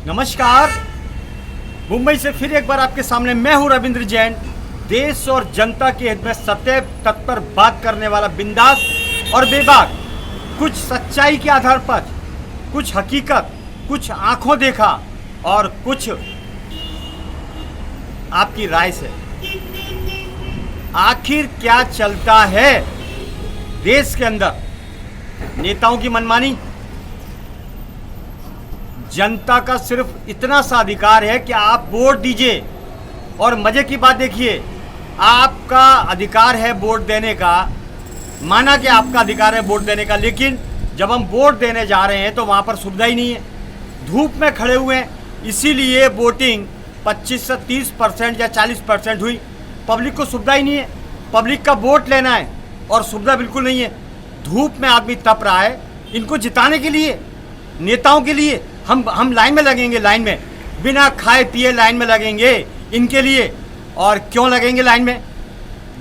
नमस्कार। मुंबई से फिर एक बार आपके सामने मैं हूं रविंद्र जैन। देश और जनता के हित में सदैव तत्पर बात करने वाला, बिंदास और बेबाक, कुछ सच्चाई के आधार पर, कुछ हकीकत, कुछ आंखों देखा और कुछ आपकी राय से। आखिर क्या चलता है देश के अंदर? नेताओं की मनमानी। जनता का सिर्फ इतना सा अधिकार है कि आप वोट दीजिए। और मजे की बात देखिए, आपका अधिकार है वोट देने का, माना कि आपका अधिकार है वोट देने का, लेकिन जब हम वोट देने जा रहे हैं तो वहाँ पर सुविधा ही नहीं है। धूप में खड़े हुए हैं, इसीलिए वोटिंग 25 से 30% या 40% हुई। पब्लिक को सुविधा ही नहीं है। पब्लिक का वोट लेना है और सुविधा बिल्कुल नहीं है। धूप में आदमी तप रहा है। इनको जिताने के लिए, नेताओं के लिए हम लाइन में लगेंगे, लाइन में बिना खाए पिए लाइन में लगेंगे इनके लिए। और क्यों लगेंगे लाइन में?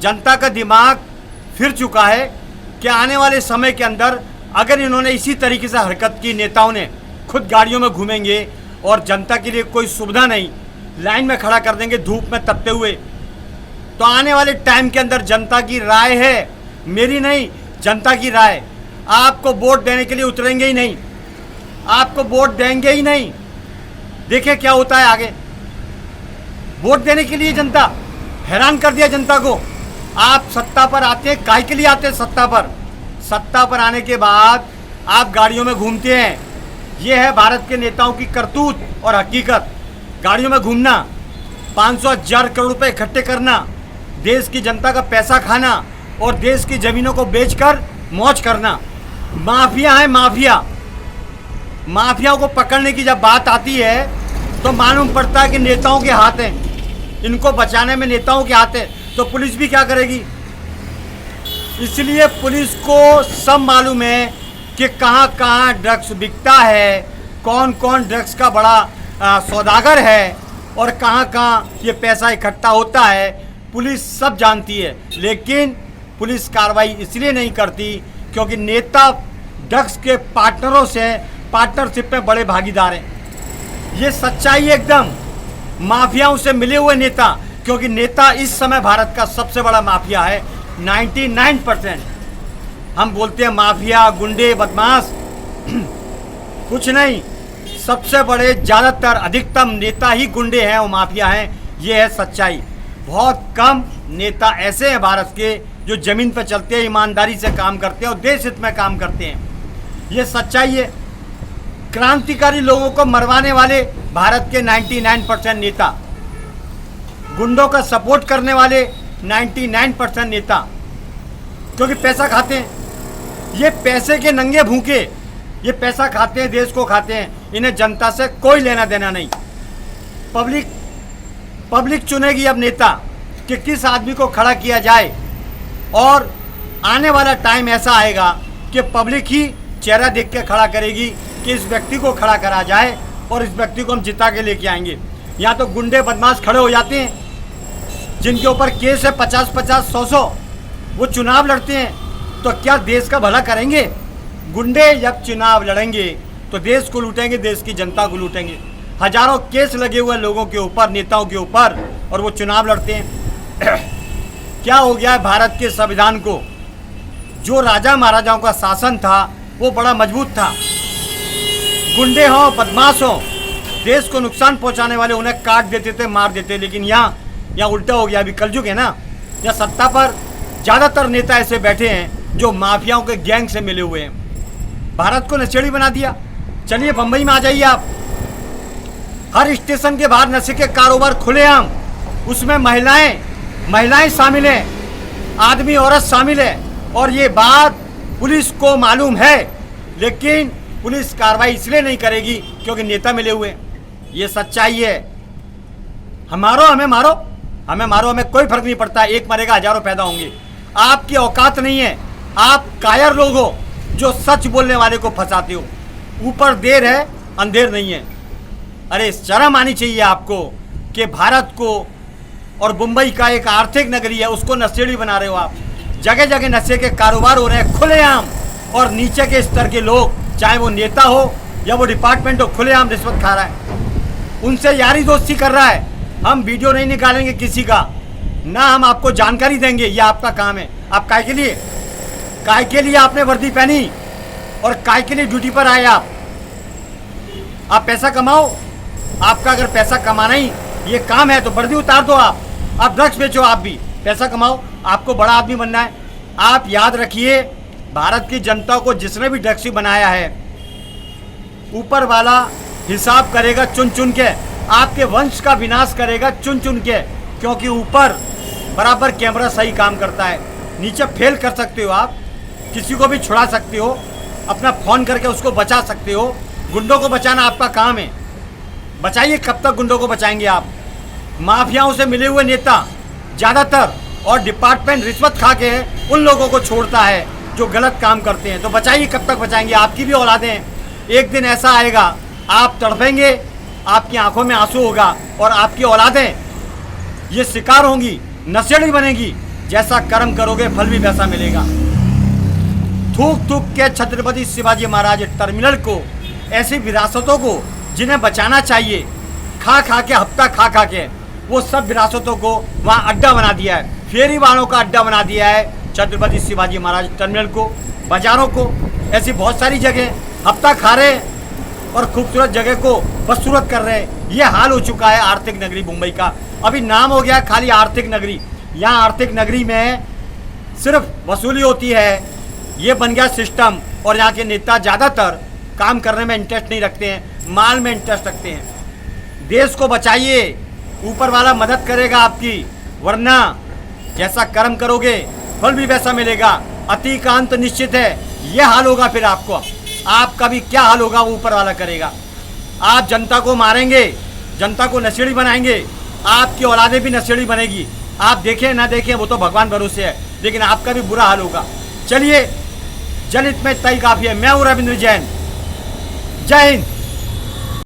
जनता का दिमाग फिर चुका है कि आने वाले समय के अंदर अगर इन्होंने इसी तरीके से हरकत की, नेताओं ने खुद गाड़ियों में घूमेंगे और जनता के लिए कोई सुविधा नहीं, लाइन में खड़ा कर देंगे धूप में तपते हुए, तो आने वाले टाइम के अंदर जनता की राय है, मेरी नहीं, जनता की राय, आपको वोट देने के लिए उतरेंगे ही नहीं, आपको वोट देंगे ही नहीं। देखिए क्या होता है आगे। वोट देने के लिए जनता हैरान कर दिया जनता को। आप सत्ता पर आते हैं, काहे के लिए आते हैं सत्ता पर? सत्ता पर आने के बाद आप गाड़ियों में घूमते हैं। ये है भारत के नेताओं की करतूत और हकीकत। गाड़ियों में घूमना, 500,000 करोड़ रुपए इकट्ठे करना, देश की जनता का पैसा खाना और देश की ज़मीनों को बेचकर मौज करना। माफिया है माफिया। माफियाओं को पकड़ने की जब बात आती है तो मालूम पड़ता है कि नेताओं के हाथ हैं। इनको बचाने में नेताओं के हाथ है, तो पुलिस भी क्या करेगी? इसलिए पुलिस को सब मालूम है कि कहाँ कहाँ ड्रग्स बिकता है, कौन कौन ड्रग्स का बड़ा सौदागर है और कहाँ कहाँ ये पैसा इकट्ठा होता है। पुलिस सब जानती है, लेकिन पुलिस कार्रवाई इसलिए नहीं करती क्योंकि नेता ड्रग्स के पार्टनरों से पार्टनरशिप में बड़े भागीदार हैं। ये सच्चाई एकदम। माफियाओं से मिले हुए नेता, क्योंकि नेता इस समय भारत का सबसे बड़ा माफिया है। 99% हम बोलते हैं माफिया, गुंडे, बदमाश, कुछ नहीं। सबसे बड़े, ज़्यादातर, अधिकतम नेता ही गुंडे हैं और माफिया हैं। ये है सच्चाई। बहुत कम नेता ऐसे हैं भारत के जो ज़मीन पर चलते हैं, ईमानदारी से काम करते हैं और देश हित में काम करते हैं। ये सच्चाई है। क्रांतिकारी लोगों को मरवाने वाले भारत के 99% नेता, गुंडों का सपोर्ट करने वाले 99% नेता, क्योंकि पैसा खाते हैं। ये पैसे के नंगे भूखे, ये पैसा खाते हैं, देश को खाते हैं। इन्हें जनता से कोई लेना देना नहीं। पब्लिक चुनेगी अब नेता कि किस आदमी को खड़ा किया जाए। और आने वाला टाइम ऐसा आएगा कि पब्लिक ही चेहरा देख के खड़ा करेगी कि इस व्यक्ति को खड़ा करा जाए और इस व्यक्ति को हम जिता के लेके आएंगे। यहाँ तो गुंडे बदमाश खड़े हो जाते हैं जिनके ऊपर केस है 50-50, 100-100, वो चुनाव लड़ते हैं। तो क्या देश का भला करेंगे? गुंडे जब चुनाव लड़ेंगे तो देश को लूटेंगे, देश की जनता को लूटेंगे। हजारों केस लगे हुए लोगों के ऊपर, नेताओं के ऊपर, और वो चुनाव लड़ते हैं। क्या हो गया है भारत के संविधान को? जो राजा महाराजाओं का शासन था वो बड़ा मजबूत था। गुंडे हों, बदमाश हों, देश को नुकसान पहुंचाने वाले, उन्हें काट देते थे, मार देते। लेकिन यहाँ उल्टा हो गया। अभी कलयुग है ना, यहाँ सत्ता पर ज़्यादातर नेता ऐसे बैठे हैं जो माफियाओं के गैंग से मिले हुए हैं। भारत को नशेड़ी बना दिया। चलिए बम्बई में आ जाइए आप। हर स्टेशन के बाहर नशे के कारोबार खुलेआम, उसमें महिलाएं शामिल हैं, आदमी औरत शामिल है। और ये बात पुलिस को मालूम है, लेकिन पुलिस कार्रवाई इसलिए नहीं करेगी क्योंकि नेता मिले हुए हैं। ये सच्चाई है। हमें मारो, हमें कोई फर्क नहीं पड़ता। एक मरेगा, हजारों पैदा होंगे। आपकी औकात नहीं है। आप कायर लोग हो जो सच बोलने वाले को फंसाते हो। ऊपर देर है, अंधेर नहीं है। अरे शर्म आनी चाहिए आपको कि भारत को और मुंबई का एक आर्थिक नगरी है, उसको नशेड़ी बना रहे हो आप। जगह जगह नशे के कारोबार हो रहे हैं खुलेआम, और नीचे के स्तर के लोग, चाहे वो नेता हो या वो डिपार्टमेंट हो, खुलेआम रिश्वत खा रहा है। उनसे यारी दोस्ती कर रहा है। हम वीडियो नहीं निकालेंगे किसी का, ना हम आपको जानकारी देंगे, ये आपका काम है। आप काय के लिए आपने वर्दी पहनी और काय के लिए ड्यूटी पर आए आप पैसा कमाओ। आपका अगर पैसा कमाना ही ये काम है तो वर्दी उतार दो। आप ड्रग्स बेचो, आप भी पैसा कमाओ। आपको बड़ा आदमी बनना है। आप याद रखिए, भारत की जनता को जिसने भी ड्रग्सी बनाया है, ऊपर वाला हिसाब करेगा चुन चुन के। आपके वंश का विनाश करेगा चुन चुन के, क्योंकि ऊपर बराबर कैमरा सही काम करता है। नीचे फेल कर सकते हो, आप किसी को भी छुड़ा सकते हो, अपना फ़ोन करके उसको बचा सकते हो। गुंडों को बचाना आपका काम है। बचाइए। कब तक गुंडों को बचाएंगे आप? माफियाओं से मिले हुए नेता ज़्यादातर और डिपार्टमेंट रिश्वत खा के उन लोगों को छोड़ता है जो गलत काम करते हैं। तो बचाइए। कब तक बचाएंगे? आपकी भी औलादें, एक दिन ऐसा आएगा आप तड़पेंगे, आपकी आंखों में आंसू होगा और आपकी औलादें ये शिकार होंगी, नशेड़ी बनेगी। जैसा कर्म करोगे फल भी वैसा मिलेगा। थूक थूक के छत्रपति शिवाजी महाराज टर्मिनल को, ऐसी विरासतों को जिन्हें बचाना चाहिए, खा खा के, हफ्ता खा खा के वो सब विरासतों को वहाँ अड्डा बना दिया है। फेरी वालों का अड्डा बना दिया है छत्रपति शिवाजी महाराज टर्मिनल को, बाजारों को। ऐसी बहुत सारी जगह हफ्ता खा रहे और खूबसूरत जगह को बदसूरत कर रहे हैं। ये हाल हो चुका है आर्थिक नगरी मुंबई का। अभी नाम हो गया खाली आर्थिक नगरी। यहाँ आर्थिक नगरी में सिर्फ वसूली होती है, ये बन गया सिस्टम। और यहाँ के नेता ज़्यादातर काम करने में इंटरेस्ट नहीं रखते हैं, माल में इंटरेस्ट रखते हैं। देश को बचाइए, ऊपर वाला मदद करेगा आपकी, वरना जैसा कर्म करोगे फल भी वैसा मिलेगा। अति का अंत निश्चित है। यह हाल होगा फिर आपका भी क्या हाल होगा वो ऊपर वाला करेगा। आप जनता को मारेंगे, जनता को नशेड़ी बनाएंगे, आपकी औलादें भी नशेड़ी बनेगी। आप देखें ना देखें वो तो भगवान भरोसे है, लेकिन आपका भी बुरा हाल होगा। चलिए, जनहित में तय काफ़ी है। मैं हूँ रविंद्र जैन। जय हिंद।